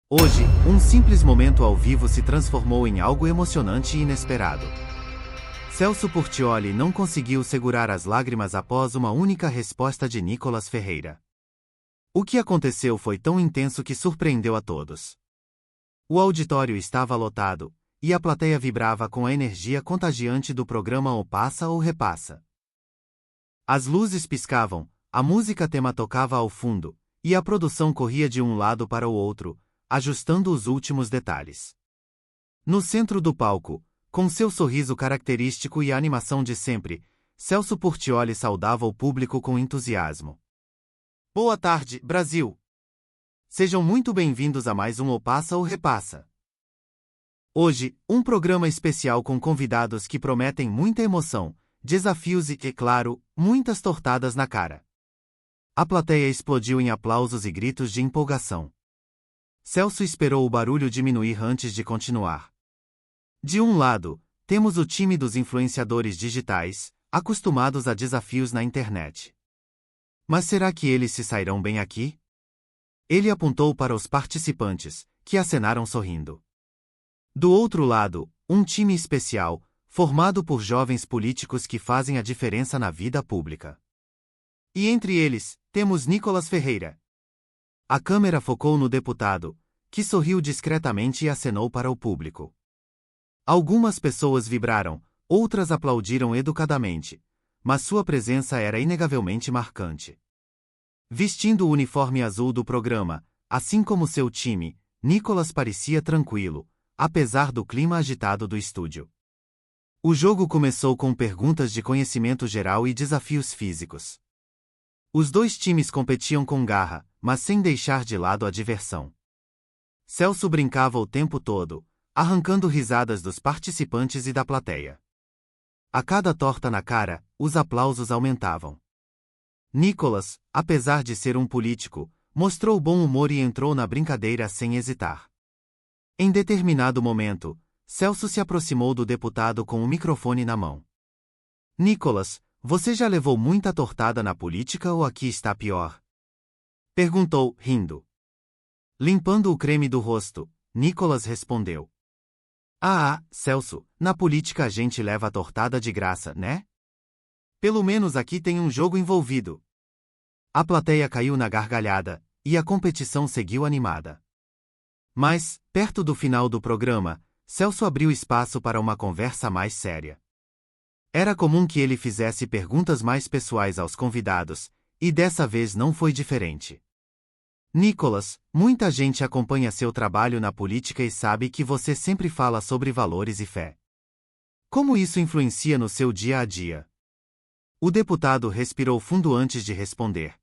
Hoje, um simples momento ao vivo se transformou em algo emocionante e inesperado. Celso Portiolli não conseguiu segurar as lágrimas após uma única resposta de Nicolas Ferreira. O que aconteceu foi tão intenso que surpreendeu a todos. O auditório estava lotado, e a plateia vibrava com a energia contagiante do programa Ou Passa ou Repassa. As luzes piscavam, a música tema tocava ao fundo, e a produção corria de um lado para o outro, ajustando os últimos detalhes. No centro do palco, com seu sorriso característico e a animação de sempre, Celso Portiolli saudava o público com entusiasmo. Boa tarde, Brasil! Sejam muito bem-vindos a mais um Ou Passa ou Repassa. Hoje, um programa especial com convidados que prometem muita emoção, desafios e, claro, muitas tortadas na cara. A plateia explodiu em aplausos e gritos de empolgação. Celso esperou o barulho diminuir antes de continuar. De um lado, temos o time dos influenciadores digitais, acostumados a desafios na internet. Mas será que eles se sairão bem aqui? Ele apontou para os participantes, que acenaram sorrindo. Do outro lado, um time especial, formado por jovens políticos que fazem a diferença na vida pública. E entre eles, temos Nicolas Ferreira. A câmera focou no deputado, que sorriu discretamente e acenou para o público. Algumas pessoas vibraram, outras aplaudiram educadamente, mas sua presença era inegavelmente marcante. Vestindo o uniforme azul do programa, assim como seu time, Nicolas parecia tranquilo, apesar do clima agitado do estúdio. O jogo começou com perguntas de conhecimento geral e desafios físicos. Os dois times competiam com garra, mas sem deixar de lado a diversão. Celso brincava o tempo todo, arrancando risadas dos participantes e da plateia. A cada torta na cara, os aplausos aumentavam. Nicolas, apesar de ser um político, mostrou bom humor e entrou na brincadeira sem hesitar. Em determinado momento, Celso se aproximou do deputado com o microfone na mão. Nicolas, você já levou muita tortada na política ou aqui está pior? Perguntou, rindo. Limpando o creme do rosto, Nicolas respondeu. Celso, na política a gente leva a tortada de graça, né? Pelo menos aqui tem um jogo envolvido. A plateia caiu na gargalhada, e a competição seguiu animada. Mas, perto do final do programa, Celso abriu espaço para uma conversa mais séria. Era comum que ele fizesse perguntas mais pessoais aos convidados, e dessa vez não foi diferente. Nicolas, muita gente acompanha seu trabalho na política e sabe que você sempre fala sobre valores e fé. Como isso influencia no seu dia a dia? O deputado respirou fundo antes de responder.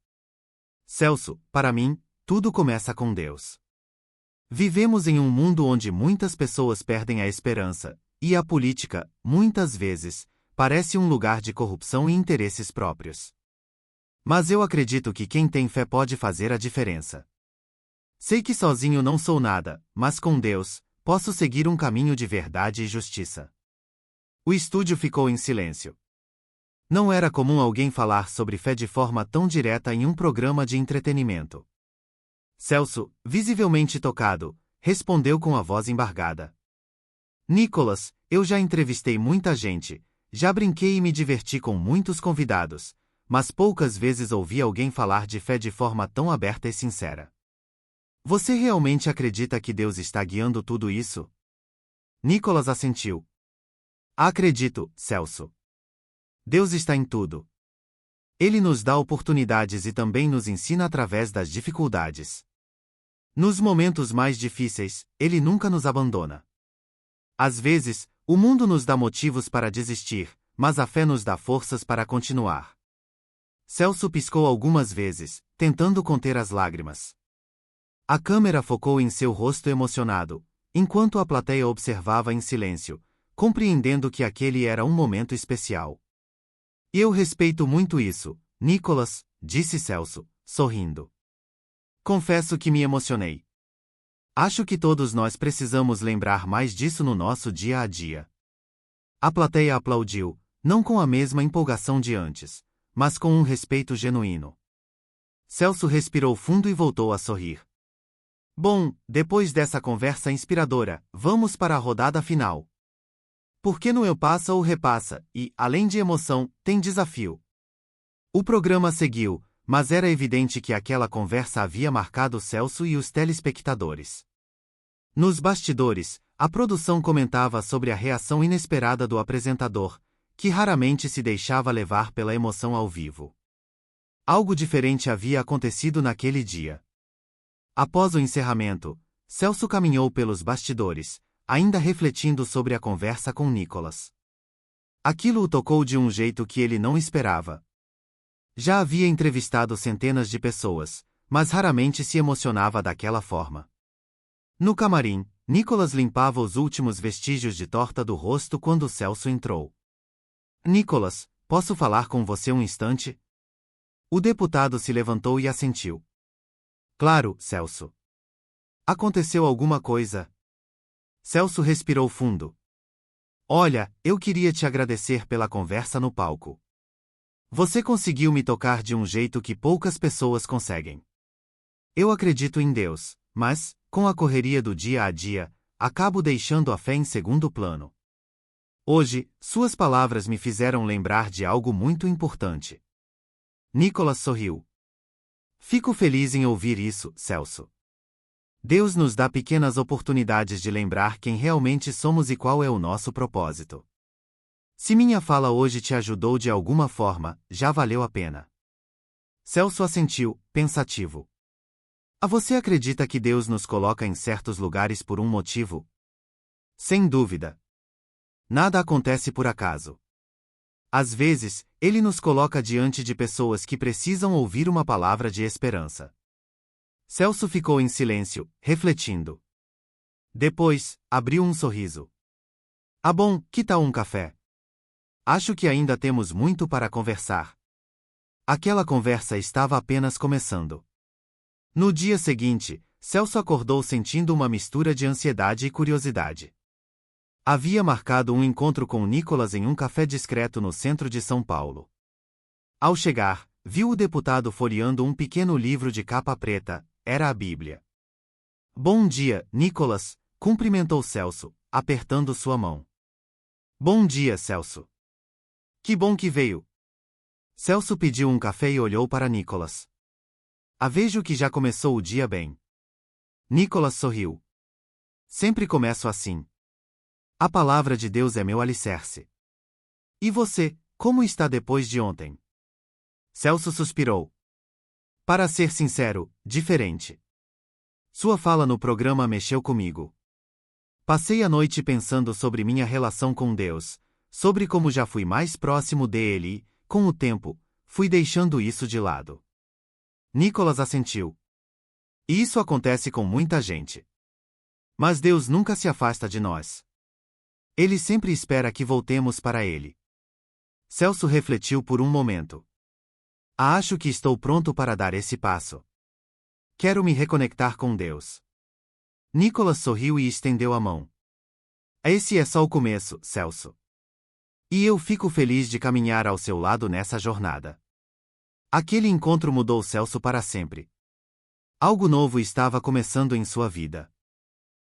Celso, para mim, tudo começa com Deus. Vivemos em um mundo onde muitas pessoas perdem a esperança, e a política, muitas vezes, parece um lugar de corrupção e interesses próprios. Mas eu acredito que quem tem fé pode fazer a diferença. Sei que sozinho não sou nada, mas com Deus, posso seguir um caminho de verdade e justiça. O estúdio ficou em silêncio. Não era comum alguém falar sobre fé de forma tão direta em um programa de entretenimento. Celso, visivelmente tocado, respondeu com a voz embargada. Nicolas, eu já entrevistei muita gente, já brinquei e me diverti com muitos convidados, mas poucas vezes ouvi alguém falar de fé de forma tão aberta e sincera. Você realmente acredita que Deus está guiando tudo isso? Nicolas assentiu. Acredito, Celso. Deus está em tudo. Ele nos dá oportunidades e também nos ensina através das dificuldades. Nos momentos mais difíceis, Ele nunca nos abandona. Às vezes, o mundo nos dá motivos para desistir, mas a fé nos dá forças para continuar. Celso piscou algumas vezes, tentando conter as lágrimas. A câmera focou em seu rosto emocionado, enquanto a plateia observava em silêncio, compreendendo que aquele era um momento especial. Eu respeito muito isso, Nicolas, disse Celso, sorrindo. Confesso que me emocionei. Acho que todos nós precisamos lembrar mais disso no nosso dia a dia. A plateia aplaudiu, não com a mesma empolgação de antes, mas com um respeito genuíno. Celso respirou fundo e voltou a sorrir. Bom, depois dessa conversa inspiradora, vamos para a rodada final. Porque no Eu Passa ou Repassa, e, além de emoção, tem desafio. O programa seguiu, mas era evidente que aquela conversa havia marcado Celso e os telespectadores. Nos bastidores, a produção comentava sobre a reação inesperada do apresentador, que raramente se deixava levar pela emoção ao vivo. Algo diferente havia acontecido naquele dia. Após o encerramento, Celso caminhou pelos bastidores, ainda refletindo sobre a conversa com Nicolas. Aquilo o tocou de um jeito que ele não esperava. Já havia entrevistado centenas de pessoas, mas raramente se emocionava daquela forma. No camarim, Nicolas limpava os últimos vestígios de torta do rosto quando Celso entrou. Nicolas, posso falar com você um instante? O deputado se levantou e assentiu. Claro, Celso. Aconteceu alguma coisa? Celso respirou fundo. Olha, eu queria te agradecer pela conversa no palco. Você conseguiu me tocar de um jeito que poucas pessoas conseguem. Eu acredito em Deus, mas, com a correria do dia a dia, acabo deixando a fé em segundo plano. Hoje, suas palavras me fizeram lembrar de algo muito importante. Nicolas sorriu. Fico feliz em ouvir isso, Celso. Deus nos dá pequenas oportunidades de lembrar quem realmente somos e qual é o nosso propósito. Se minha fala hoje te ajudou de alguma forma, já valeu a pena. Celso assentiu, pensativo. Você acredita que Deus nos coloca em certos lugares por um motivo? Sem dúvida. Nada acontece por acaso. Às vezes, Ele nos coloca diante de pessoas que precisam ouvir uma palavra de esperança. Celso ficou em silêncio, refletindo. Depois, abriu um sorriso. Ah bom, que tal um café? Acho que ainda temos muito para conversar. Aquela conversa estava apenas começando. No dia seguinte, Celso acordou sentindo uma mistura de ansiedade e curiosidade. Havia marcado um encontro com Nicolas em um café discreto no centro de São Paulo. Ao chegar, viu o deputado folheando um pequeno livro de capa preta, era a Bíblia. Bom dia, Nicolas, cumprimentou Celso, apertando sua mão. Bom dia, Celso. Que bom que veio. Celso pediu um café e olhou para Nicolas. Vejo que já começou o dia bem. Nicolas sorriu. Sempre começo assim. A palavra de Deus é meu alicerce. E você, como está depois de ontem? Celso suspirou. Para ser sincero, diferente. Sua fala no programa mexeu comigo. Passei a noite pensando sobre minha relação com Deus, sobre como já fui mais próximo dele e, com o tempo, fui deixando isso de lado. Nicolas assentiu. E isso acontece com muita gente. Mas Deus nunca se afasta de nós. Ele sempre espera que voltemos para Ele. Celso refletiu por um momento. Acho que estou pronto para dar esse passo. Quero me reconectar com Deus. Nicolas sorriu e estendeu a mão. Esse é só o começo, Celso. E eu fico feliz de caminhar ao seu lado nessa jornada. Aquele encontro mudou Celso para sempre. Algo novo estava começando em sua vida.